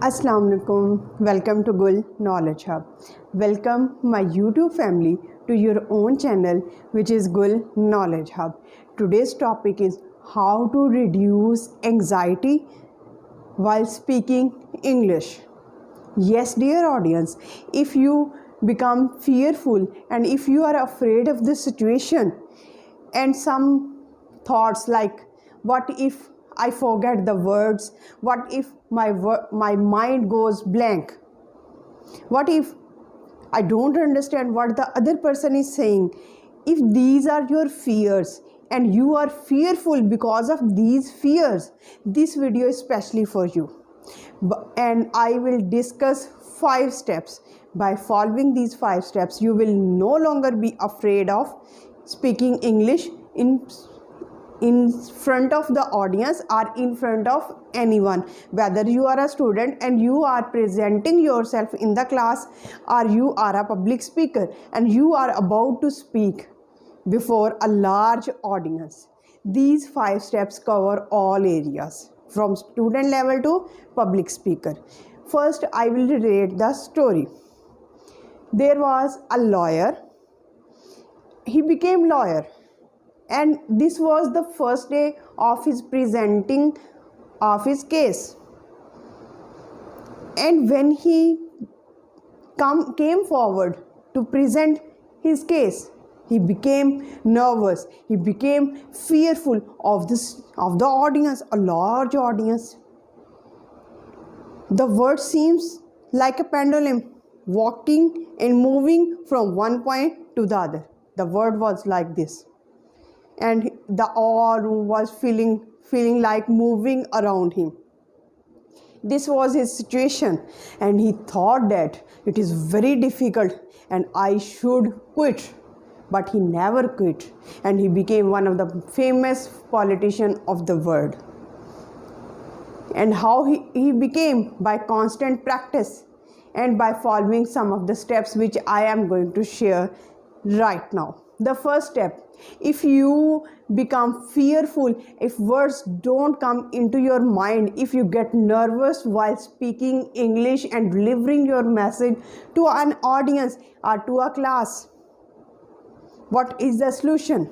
Assalamu alaikum. Welcome to Gul Knowledge Hub. Welcome my YouTube family to your own channel, which is Gul Knowledge Hub. Today's topic is how to reduce anxiety while speaking English. Yes, dear audience, if you become fearful and if you are afraid of the situation and some thoughts like what if I forget the words, what if my mind goes blank, what if I don't understand what the other person is saying, if these are your fears and you are fearful because of these fears, this video is specially for you. And I will discuss 5 steps. By following these 5 steps, you will no longer be afraid of speaking English in front of the audience or in front of anyone, whether you are a student and you are presenting yourself in the class, or you are a public speaker and you are about to speak before a large audience. These 5 steps cover all areas from student level to public speaker. First, I will relate the story. There was a lawyer. He became lawyer, and this was the first day of his presenting of his case. And when he came forward to present his case, he became nervous. He became fearful of the audience, a large audience. The word seems like a pendulum, walking and moving from one point to the other. The word was like this, and the whole room was feeling like moving around him. This was his situation, and he thought that it is very difficult and I should quit. But he never quit, and he became one of the famous politicians of the world. And how he became? By constant practice and by following some of the steps which I am going to share right now. The first step: if you become fearful, if words don't come into your mind, if you get nervous while speaking English and delivering your message to an audience or to a class, what is the solution?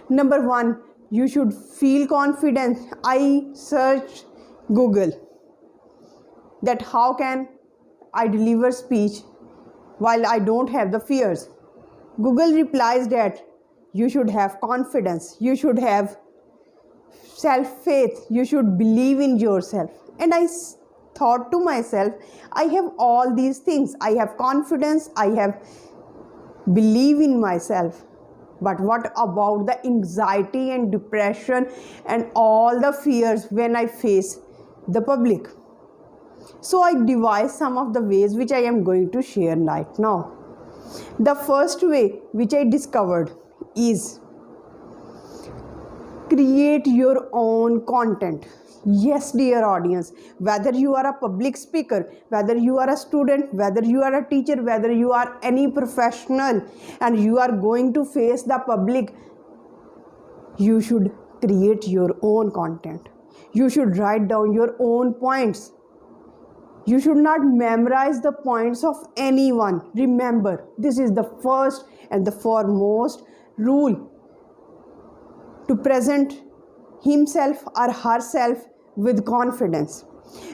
Number 1, you should feel confident. I searched Google that how can I deliver speech while I don't have the fears. Google replies that you should have confidence, you should have self-faith, you should believe in yourself. And I thought to myself, I have all these things. I have confidence, I have believe in myself. But what about the anxiety and depression and all the fears when I face the public? So I devised some of the ways which I am going to share right now. The first way which I discovered is create your own content. Yes, dear audience, whether you are a public speaker, whether you are a student, whether you are a teacher, whether you are any professional and you are going to face the public, you should create your own content. You should write down your own points. You should not memorize the points of anyone. Remember, this is the first and the foremost rule to present himself or herself with confidence.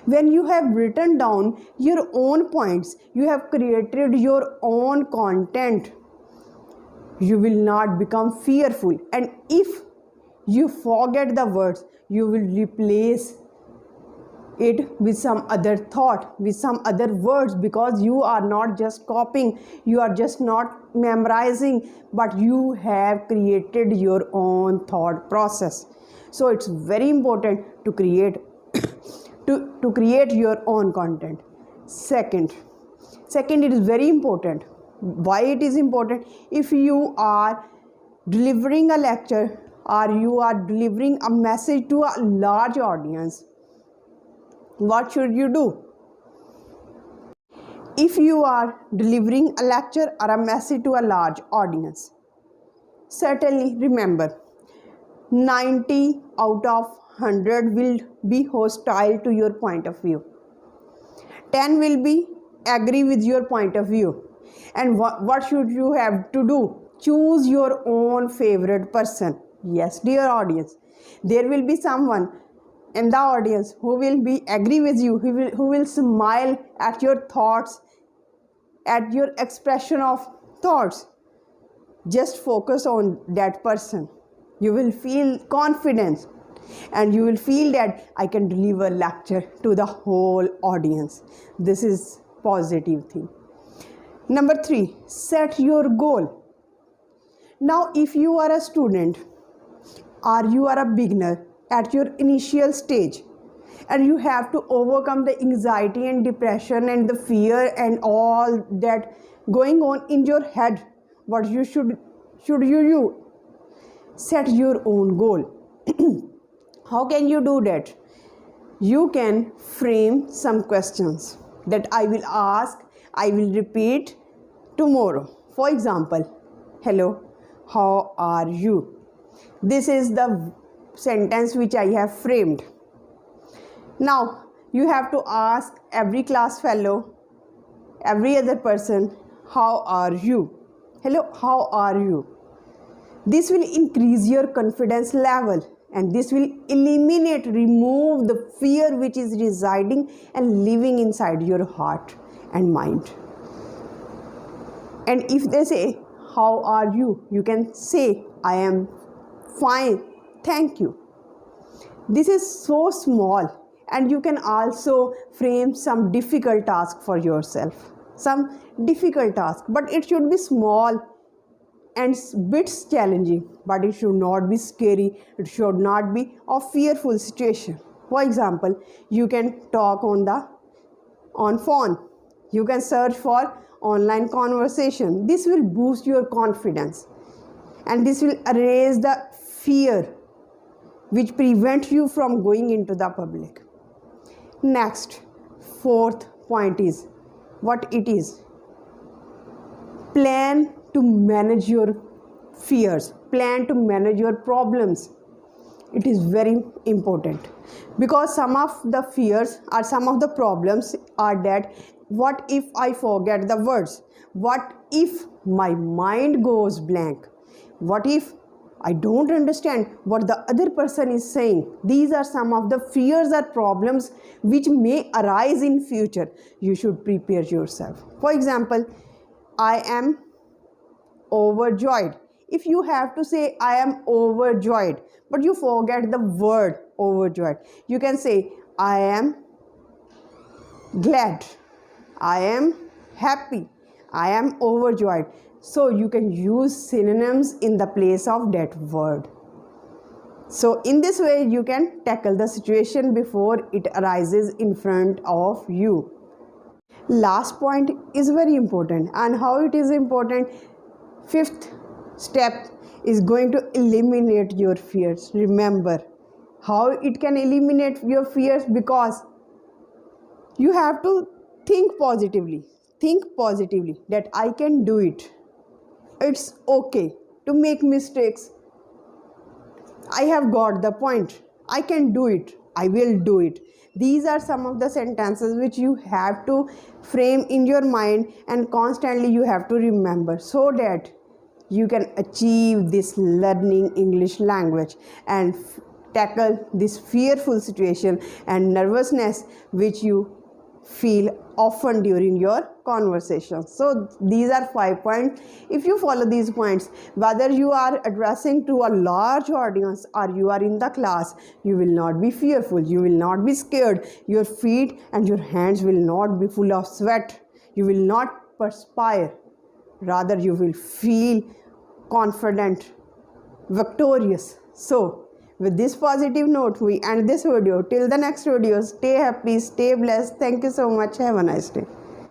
When you have written down your own points, you have created your own content, you will not become fearful. And if you forget the words, you will replace it with some other thought, with some other words, because you are not just copying, you are just not memorizing, but you have created your own thought process. So it's very important to create to create your own content. Second, it is very important. Why it is important? If you are delivering a lecture or you are delivering a message to a large audience, what should you do? If you are delivering a lecture or a message to a large audience, certainly remember, 90 out of 100 will be hostile to your point of view. 10 will be agree with your point of view. And what should you have to do? Choose your own favorite person. Yes, dear audience, there will be someone in the audience who will be agree with you, who will smile at your thoughts, at your expression of thoughts. Just focus on that person. You will feel confidence and you will feel that I can deliver lecture to the whole audience. This is positive thing. Number 3, set your goal. Now, if you are a student or you are a beginner at your initial stage and you have to overcome the anxiety and depression and the fear and all that going on in your head, what you should you do? Set your own goal. How can you do that? You can frame some questions that I will ask, I will repeat tomorrow. For example, hello, how are you? This is the sentence which I have framed. Now, you have to ask every class fellow, every other person, how are you? Hello, how are you? This will increase your confidence level and this will remove the fear which is residing and living inside your heart and mind. And if they say, how are you? You can say, I am fine, thank you. This is so small, and you can also frame some difficult task for yourself. Some difficult task, but it should be small and bit challenging, but it should not be scary. It should not be a fearful situation. For example, you can talk on phone. You can search for online conversation. This will boost your confidence and this will erase the fear which prevents you from going into the public. Next, 4th point is what it is. Plan to manage your fears. Plan to manage your problems. It is very important because some of the fears or some of the problems are that what if I forget the words? What if my mind goes blank? What if I don't understand what the other person is saying? These are some of the fears or problems which may arise in future. You should prepare yourself. For example, I am overjoyed. If you have to say I am overjoyed, but you forget the word overjoyed, you can say I am glad, I am happy, I am overjoyed. So you can use synonyms in the place of that word. So in this way you can tackle the situation before it arises in front of you. Last point is very important, and how it is important. 5th step is going to eliminate your fears. Remember how it can eliminate your fears, because you have to think positively. Think positively that I can do it. It's okay to make mistakes. I have got the point. I can do it. I will do it. These are some of the sentences which you have to frame in your mind and constantly you have to remember, so that you can achieve this learning English language and tackle this fearful situation and nervousness which you feel often during your conversations. So these are 5 points. If you follow these points, whether you are addressing to a large audience or you are in the class, you will not be fearful, you will not be scared. Your feet and your hands will not be full of sweat. You will not perspire. Rather, you will feel confident, victorious. So with this positive note, we end this video. Till the next video, stay happy, stay blessed. Thank you so much. Have a nice day.